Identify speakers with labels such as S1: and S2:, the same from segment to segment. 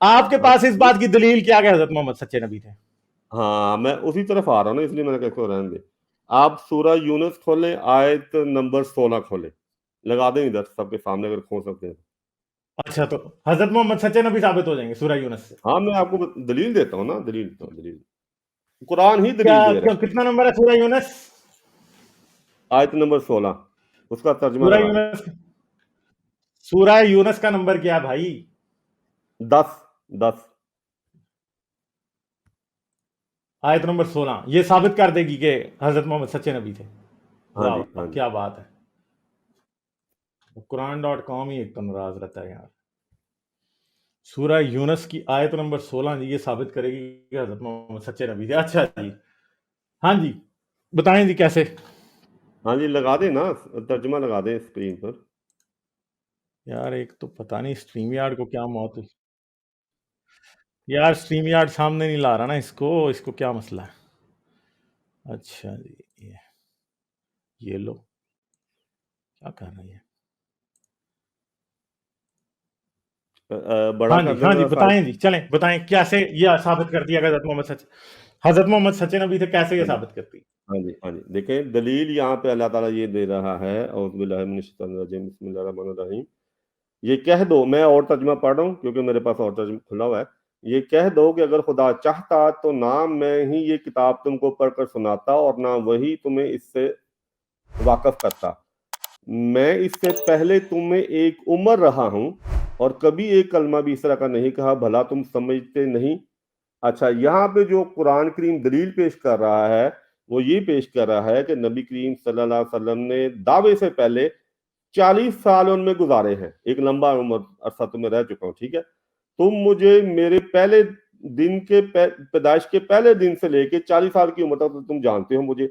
S1: آپ کے پاس اس بات کی دلیل کیا کہ حضرت محمد سچے نبی تھے؟
S2: ہاں میں اسی طرف آ رہا ہوں نا، اس لیے میں نے کہا اس کو رہنے دے. آپ سورہ یونس کھولیں، آیت نمبر 16 کھولیں، لگا دیں ادھر سب کے سامنے اگر کھول سکتے ہیں.
S1: اچھا تو حضرت محمد سچے نبی ثابت ہو جائیں گے سورہ یونس سے؟
S2: ہاں میں آپ کو دلیل دیتا ہوں نا، دلیل دیتا ہوں، دلیل قرآن ہی دلیل دے رہا ہے.
S1: کتنا نمبر ہے سورہ یونس؟
S2: آیت نمبر 16 اس کا ترجمہ
S1: سورہ
S2: لگا دیں.
S1: یونس، سورہ یونس کا نمبر کیا بھائی؟
S2: 10.
S1: آیت نمبر 16 یہ ثابت کر دے گی کہ حضرت محمد سچے نبی تھے.
S2: ہاں
S1: واہ
S2: جی،
S1: واہ
S2: ہاں جی.
S1: کیا بات ہے. قرآن.com ہی ایک تو ناراض رہتا ہے یار. سورہ یونس کی آیت نمبر 16 یہ ثابت کرے گی کہ حضرت محمد سچے نبی تھے. اچھا جی، ہاں جی بتائیں جی کیسے.
S2: ہاں جی لگا دیں نا، ترجمہ لگا دیں اسکرین پر.
S1: یار ایک تو پتہ نہیں اسٹریم یارڈ کو کیا موت ہوئی یار. اسٹریم یارڈ سامنے نہیں لا رہا نا اس کو کیا مسئلہ ہے. اچھا جی یہ لو کیا کر رہی ہے.
S2: بڑا
S1: ہاں
S2: کر
S1: جی
S2: دیں
S1: ہاں جی
S2: ذرا سائز.
S1: بتائیں جی، چلیں بتائیں کیسے یہ ثابت کرتی ہے کہ حضرت محمد سچے نبی تھے، کیسے یہ
S2: ہاں جی،
S1: ثابت کرتی ہے؟
S2: ہاں جی، ہاں جی. دیکھیں دلیل یہاں پہ اللہ تعالیٰ یہ دے رہا ہے، اعوذ باللہ من الشیطان الرجیم، بسم اللہ الرحمن الرحیم. یہ کہہ دو، میں اور ترجمہ پڑھ رہا ہوں کیونکہ میرے پاس اور ترجمہ کھلا ہوا ہے. یہ کہہ دو کہ اگر خدا چاہتا تو نہ میں ہی یہ کتاب تم کو پڑھ کر سناتا اور نہ وہی تمہیں اس سے واقف کرتا. میں اس سے پہلے تمہیں ایک عمر رہا ہوں اور کبھی ایک کلمہ بھی اس طرح کا نہیں کہا، بھلا تم سمجھتے نہیں. اچھا یہاں پہ جو قرآن کریم دلیل پیش کر رہا ہے وہ یہ پیش کر رہا ہے کہ نبی کریم صلی اللہ علیہ وسلم نے دعوے سے پہلے 40 سال ان میں گزارے ہیں. ایک لمبا عمر عرصہ تو میں رہ چکا ہوں. ٹھیک ہے، تم مجھے میرے پہلے دن کے پیدائش کے پہلے دن سے لے کے 40 سال کی عمر تک تم جانتے ہو مجھے،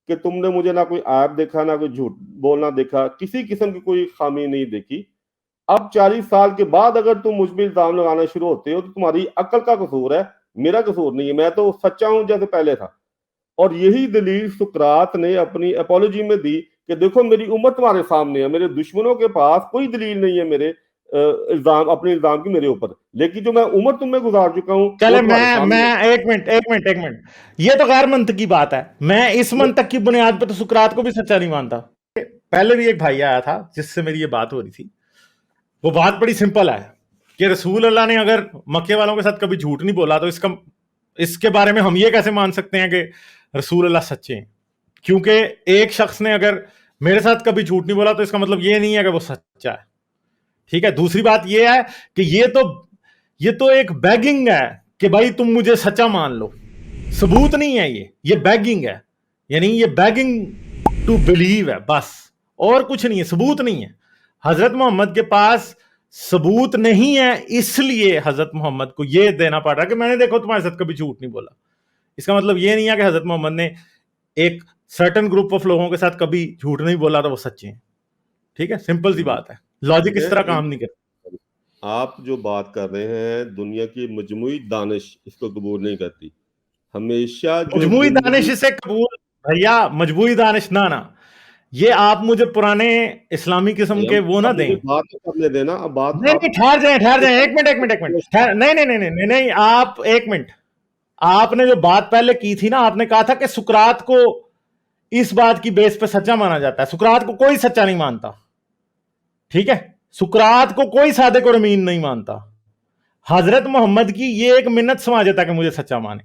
S2: کہ تم نے مجھے نہ کوئی عیب دیکھا، نہ کوئی جھوٹ بولنا دیکھا، کسی قسم کی کوئی خامی نہیں دیکھی. اب 40 سال کے بعد اگر تم مجھ پہ الزام لگانا شروع ہوتے ہو تو تمہاری عقل کا قصور ہے، میرا قصور نہیں ہے. میں تو سچا ہوں جیسے پہلے تھا. اور یہی دلیل سقراط نے اپنی اپولوجی میں دی کہ دیکھو میری امت تمہارے سامنے ہے، میرے دشمنوں کے پاس کوئی دلیل نہیں ہے میرے الزام، اپنے الزام کی میرے اوپر، لیکن جو میں عمر تم میں گزار چکا ہوں وہ
S1: چلے
S2: تمہارے سامنے
S1: میں
S2: ہے.
S1: ایک منٹ یہ تو غیر منطقی بات ہے. میں اس منطق کی بنیاد پہ تو سقراط کو بھی سچا نہیں مانتا. پہلے بھی ایک بھائی آیا تھا جس سے میری یہ بات ہو رہی تھی. وہ بات بڑی سمپل ہے کہ رسول اللہ نے اگر مکے والوں کے ساتھ کبھی جھوٹ نہیں بولا تو اس کے بارے میں ہم یہ کیسے مان سکتے ہیں کہ رسول اللہ سچے ہیں؟ کیونکہ ایک شخص نے اگر میرے ساتھ کبھی جھوٹ نہیں بولا تو اس کا مطلب یہ نہیں ہے کہ وہ سچا ہے. ٹھیک ہے، دوسری بات یہ ہے کہ یہ تو ایک بیگنگ ہے کہ بھائی تم مجھے سچا مان لو. ثبوت نہیں ہے، یہ بیگنگ ہے. یعنی یہ بیگنگ ٹو بلیو ہے بس، اور کچھ نہیں ہے، ثبوت نہیں ہے. حضرت محمد کے پاس ثبوت نہیں ہے، اس لیے حضرت محمد کو یہ دینا پڑ رہا ہے کہ میں نے دیکھو تمہارے ساتھ کبھی جھوٹ نہیں بولا. اس کا مطلب یہ نہیں ہے کہ حضرت محمد نے ایک سرٹن گروپ آف لوگوں کے ساتھ کبھی جھوٹ نہیں بولا تو وہ سچے ہیں. ٹھیک ہے، سمپل سی بات ہے، لاجک اس طرح کام نہیں کرتا.
S2: آپ جو بات کر رہے ہیں دنیا کی مجموعی دانش اس کو قبول نہیں کرتی. ہمیشہ جو
S1: مجموعی
S2: زندگی
S1: دانش سے قبول بھیا، مجموعی دانش نہ یہ آپ مجھے پرانے اسلامی قسم کے وہ نہ
S2: اب
S1: دیں.
S2: مجھے بات تو کرنے دینا. اب بات
S1: نہیں
S2: آپ
S1: نہیں ٹھہر جائیں ایک منٹ نہیں آپ ایک منٹ. آپ نے جو بات پہلے کی تھی نا، آپ نے کہا تھا کہ سقراط کو اس بات کی بیس پہ سچا مانا جاتا ہے. سقراط کو کوئی سچا نہیں مانتا. ٹھیک ہے، سقراط کو کوئی صادق اور امین نہیں مانتا. حضرت محمد کی یہ ایک منت سمجھتا ہے کہ مجھے سچا مانے،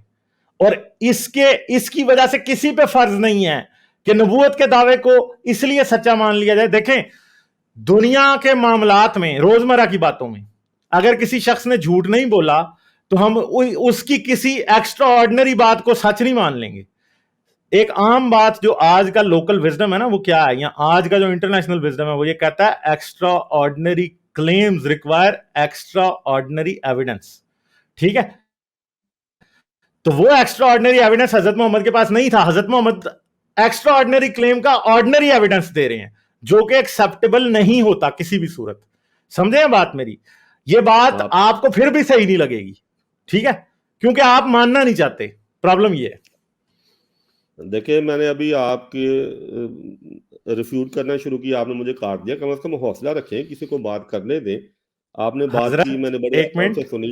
S1: اور اس کی وجہ سے کسی پہ فرض نہیں ہے کہ نبوت کے دعوے کو اس لیے سچا مان لیا جائے. دیکھیں دنیا کے معاملات میں، روزمرہ کی باتوں میں اگر کسی شخص نے جھوٹ نہیں بولا تو ہم اس کی کسی ایکسٹرا آرڈنری بات کو سچ نہیں مان لیں گے. ایک عام بات جو آج کا لوکل وزڈم ہے نا، وہ کیا ہے، یا آج کا جو انٹرنیشنل وزڈم ہے وہ یہ کہتا ہے extra ordinary claims require extra ordinary evidence. ٹھیک ہے، تو وہ ایکسٹرا آرڈنری ایویڈنس حضرت محمد کے پاس نہیں تھا. حضرت محمد ایکسٹرا آرڈنری کلیم کا آرڈنری ایویڈنس دے رہے ہیں جو کہ ایکسیپٹیبل نہیں ہوتا کسی بھی صورت. سمجھیں بات میری؟ یہ بات آپ کو پھر بھی صحیح نہیں لگے گی. ٹھیک ہے، کیونکہ آپ ماننا نہیں چاہتے. پرابلم یہ ہے.
S2: دیکھیں میں نے ابھی آپ کے ریفیوٹ کرنا شروع کیا، آپ نے مجھے کاٹ دیا. کم از کم حوصلہ رکھیں، کسی کو بات کرنے دیں. آپ نے بات کی، میں نے بڑے
S1: ایک
S2: احترام
S1: منٹ
S2: سے سنی.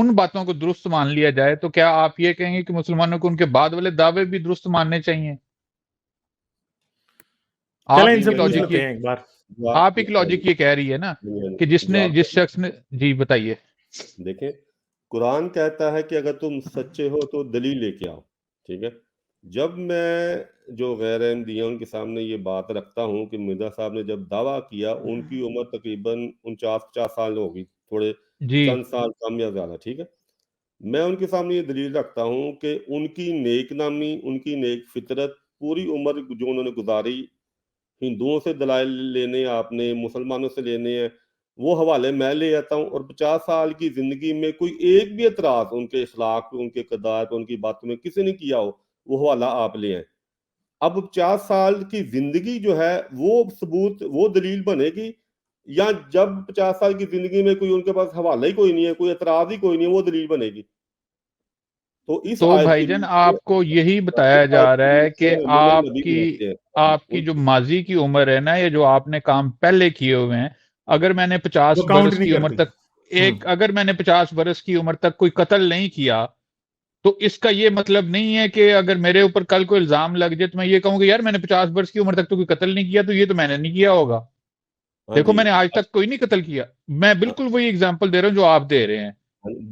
S3: ان باتوں کو درست مان لیا جائے تو کیا آپ یہ کہیں گے کہ مسلمانوں کو ان کے بعد والے دعوے بھی درست ماننے چاہیے؟
S1: چلیں ان سے پوچھ لیتے ہیں ایک بار.
S3: آپ ایک لاجک یہ کہہ رہی ہے نا کہ جس شخص نے جی بتائیے.
S2: دیکھیں قرآن کہتا ہے کہ اگر تم سچے ہو تو دلیل لے کے آؤ. ٹھیک ہے، جب میں جو غیر احمدی ہیں ان کے سامنے یہ بات رکھتا ہوں کہ مرزا صاحب نے جب دعویٰ کیا ان کی عمر تقریباً 49-50 سال ہوگی، تھوڑے چند سال کم یا زیادہ. ٹھیک ہے، میں ان کے سامنے یہ دلیل رکھتا ہوں کہ ان کی نیک نامی، ان کی نیک فطرت، پوری عمر جو انہوں نے گزاری، ہندوؤں سے دلائل لینے آپ نے، مسلمانوں سے لینے ہیں، وہ حوالے میں لے آتا ہوں. اور 50 سال کی زندگی میں کوئی ایک بھی اعتراض ان کے اخلاق پہ، ان کے کردار پہ، ان کی باتوں میں کسی نے کیا ہو، وہ حوالہ آپ لے آئیں. اب 50 سال کی زندگی جو ہے وہ ثبوت، وہ دلیل بنے گی، یا جب 50 سال کی زندگی میں کوئی ان کے پاس حوالہ ہی کوئی نہیں ہے، کوئی اعتراض ہی کوئی نہیں ہے، وہ دلیل بنے گی.
S3: تو بھائی جان آپ کو یہی بتایا جا رہا ہے کہ آپ کی جو ماضی کی عمر ہے نا، یا جو آپ نے کام پہلے کیے ہوئے ہیں، اگر میں نے 50 برس کی عمر تک اگر میں نے 50 برس کی عمر تک کوئی قتل نہیں کیا، تو اس کا یہ مطلب نہیں ہے کہ اگر میرے اوپر کل کوئی الزام لگ جائے تو میں یہ کہوں کہ یار میں نے 50 برس کی عمر تک تو کوئی قتل نہیں کیا، تو یہ تو میں نے نہیں کیا ہوگا. دیکھو میں نے آج تک کوئی نہیں قتل کیا. میں بالکل وہی اگزامپل دے رہا ہوں جو آپ دے رہے ہیں.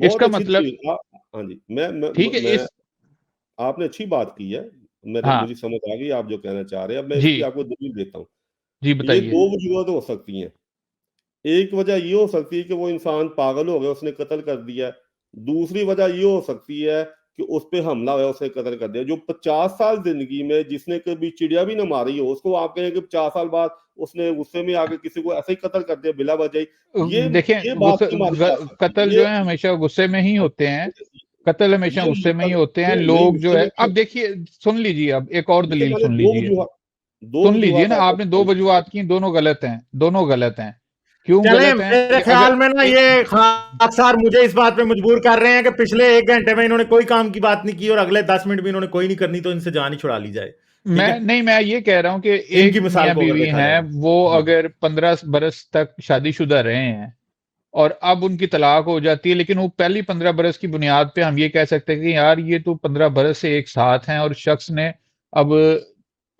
S3: اس کا مطلب
S2: ہاں جی،
S3: ٹھیک ہے،
S2: آپ نے اچھی بات کی ہے، مجھے سمجھ آ گئی آپ جو کہنا چاہ رہے ہیں. اب میں اس کی آپ کو دلیل دیتا ہوں.
S3: جی بتائیے.
S2: یہ 2 وجوہات ہو سکتی ہیں. ایک وجہ یہ ہو سکتی ہے کہ وہ انسان پاگل ہو گیا، اس نے قتل کر دیا. دوسری وجہ یہ ہو سکتی ہے کہ اس پہ حملہ ہوا، اس نے قتل کر دیا. جو 50 سال زندگی میں جس نے کبھی چڑیا بھی نہ ماری ہو، اس کو آپ کہیں کہ 50 سال بعد اس نے غصے میں آ کے کسی کو ایسے ہی قتل کر دیا بلا وجہ.
S3: دیکھیں قتل جو ہے ہمیشہ غصے میں ہی ہوتے ہیں. قتل ہمیشہ غصے میں ہی ہوتے ہیں لوگ جو ہے. اب دیکھیے سن لیجیے، اب ایک اور دلیل سن لیجیے نا. آپ نے 2 وجوہات کی، دونوں غلط ہیں. کیوں غلط ہیں؟
S1: میرے خیال میں نا یہ خاکسار مجھے اس بات پہ مجبور کر رہے ہیں کہ پچھلے 1 گھنٹے میں انہوں نے کوئی کام کی بات نہیں کی اور اگلے 10 منٹ بھی انہوں نے کوئی نہیں کرنی، تو ان سے جان ہی چھڑا لی جائے.
S3: میں یہ کہہ رہا ہوں کہ ایک میاں بیوی ہیں، وہ اگر 15 برس تک شادی شدہ رہے ہیں اور اب ان کی طلاق ہو جاتی ہے، لیکن وہ پہلی 15 برس کی بنیاد پہ ہم یہ کہہ سکتے ہیں کہ یار یہ تو 15 برس سے ایک ساتھ ہیں، اور شخص نے اب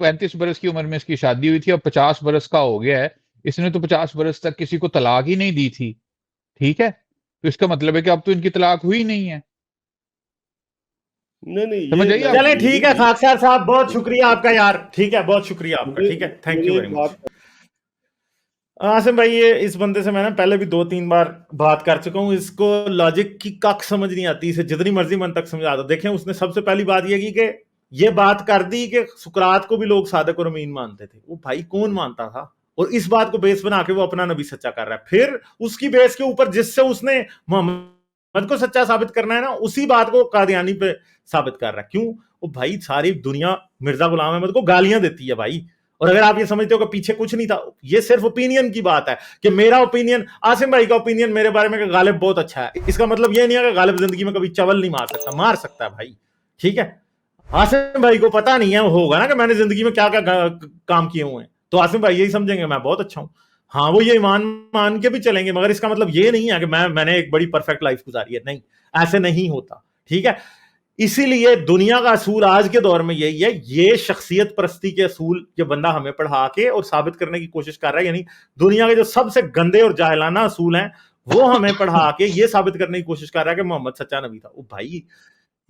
S3: 35 برس کی عمر میں اس کی شادی ہوئی تھی، اب 50 برس کا ہو گیا ہے، اس نے تو 50 برس تک کسی کو طلاق ہی نہیں دی تھی. ٹھیک ہے، تو اس کا مطلب ہے کہ اب تو ان کی طلاق ہوئی نہیں ہے.
S1: چلیں ٹھیک ہے خاکسار صاحب، بہت شکریہ آپ کا یار. ٹھیک ہے، بہت شکریہ آپ کا. ٹھیک ہے، thank you very much. Asim بھائی، یہ اس بندے سے میں نے پہلے بھی 2-3 بار بات کر چکا ہوں. اس کو لاجک کی کک سمجھ نہیں آتی، اسے جتنی مرضی من تک سمجھا دو. دیکھیں اس نے سب سے پہلی بات یہ کی کہ یہ بات کر دی کہ سقراط کو بھی لوگ صادق اور امین مانتے تھے. وہ بھائی کون مانتا تھا؟ اور اس بات کو بیس بنا کے وہ اپنا نبی سچا کر رہا ہے. پھر اس کی بیس کے اوپر جس سے اس نے محمد کو سچا ثابت کرنا ہے نا، اسی بات کو قادیانی پہ ثابت کر رہا ہے. کیوں؟ وہ بھائی ساری دنیا مرزا غلام احمد کو گالیاں دیتی ہے بھائی. اور اگر آپ یہ سمجھتے ہو کہ پیچھے کچھ نہیں تھا، یہ صرف اوپینین کی بات ہے کہ میرا اوپینین، عاصم بھائی کا اوپینین میرے بارے میں کہ غالب بہت اچھا ہے، اس کا مطلب یہ نہیں ہے کہ غالب زندگی میں کبھی چول نہیں مار سکتا ہے بھائی. ٹھیک ہے، عاصم بھائی کو پتا نہیں ہے، ہوگا نا کہ میں نے زندگی میں کیا کیا کام کیے ہوئے ہیں، تو عاصم بھائی یہی سمجھیں گے میں بہت اچھا ہوں. ہاں وہ یہ ایمان مان کے بھی چلیں گے، مگر اس کا مطلب یہ نہیں ہے کہ میں نے ایک بڑی پرفیکٹ لائف گزاری ہے. نہیں، ایسے نہیں ہوتا. ٹھیک ہے، اسی لیے دنیا کا اصول آج کے دور میں یہی ہے. یہ شخصیت پرستی کے اصول یہ بندہ ہمیں پڑھا کے اور ثابت کرنے کی کوشش کر رہا ہے، یعنی دنیا کے جو سب سے گندے اور جاہلانہ اصول ہیں وہ ہمیں پڑھا کے یہ ثابت کرنے کی کوشش کر رہا ہے کہ محمد سچا نبی تھا. بھائی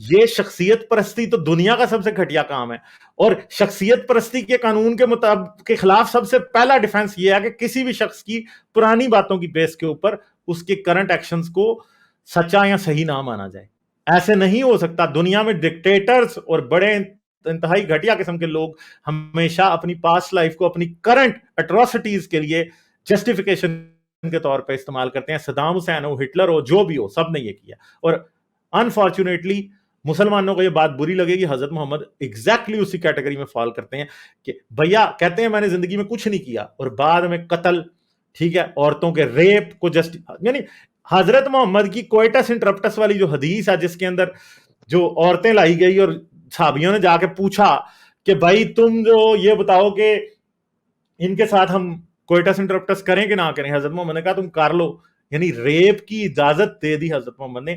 S1: یہ شخصیت پرستی تو دنیا کا سب سے گھٹیا کام ہے. اور شخصیت پرستی کے قانون کے مطابق کے خلاف سب سے پہلا ڈیفنس یہ ہے کہ کسی بھی شخص کی پرانی باتوں کی بیس کے اوپر اس کے کرنٹ ایکشنز کو سچا یا صحیح نہ مانا جائے. ایسے نہیں ہو سکتا. دنیا میں ڈکٹیٹرز اور بڑے انتہائی گھٹیا قسم کے لوگ ہمیشہ اپنی پاسٹ لائف کو اپنی کرنٹ اٹراسٹیز کے لیے جسٹیفیکیشن کے طور پہ استعمال کرتے ہیں. صدام حسین ہو، ہٹلر ہو، جو بھی ہو، سب نے یہ کیا. اور انفارچونیٹلی مسلمانوں کو یہ بات بری لگے گی. حضرت محمد ایگزیکٹلی اسی کیٹیگری میں فال کرتے ہیں کہ بھیا کہتے ہیں میں نے زندگی میں کچھ نہیں کیا، اور بعد میں قتل، ٹھیک ہے، عورتوں کے ریپ کو یعنی حضرت محمد کی کوئٹس انٹرپٹس والی جو حدیث ہے جس کے اندر جو عورتیں لائی گئی اور صحابیوں نے جا کے پوچھا کہ بھائی تم جو یہ بتاؤ کہ ان کے ساتھ ہم کوئٹس انٹرپٹس کریں کہ نہ کریں، حضرت محمد نے کہا تم کر لو. یعنی ریپ کی اجازت دے دی حضرت محمد نے.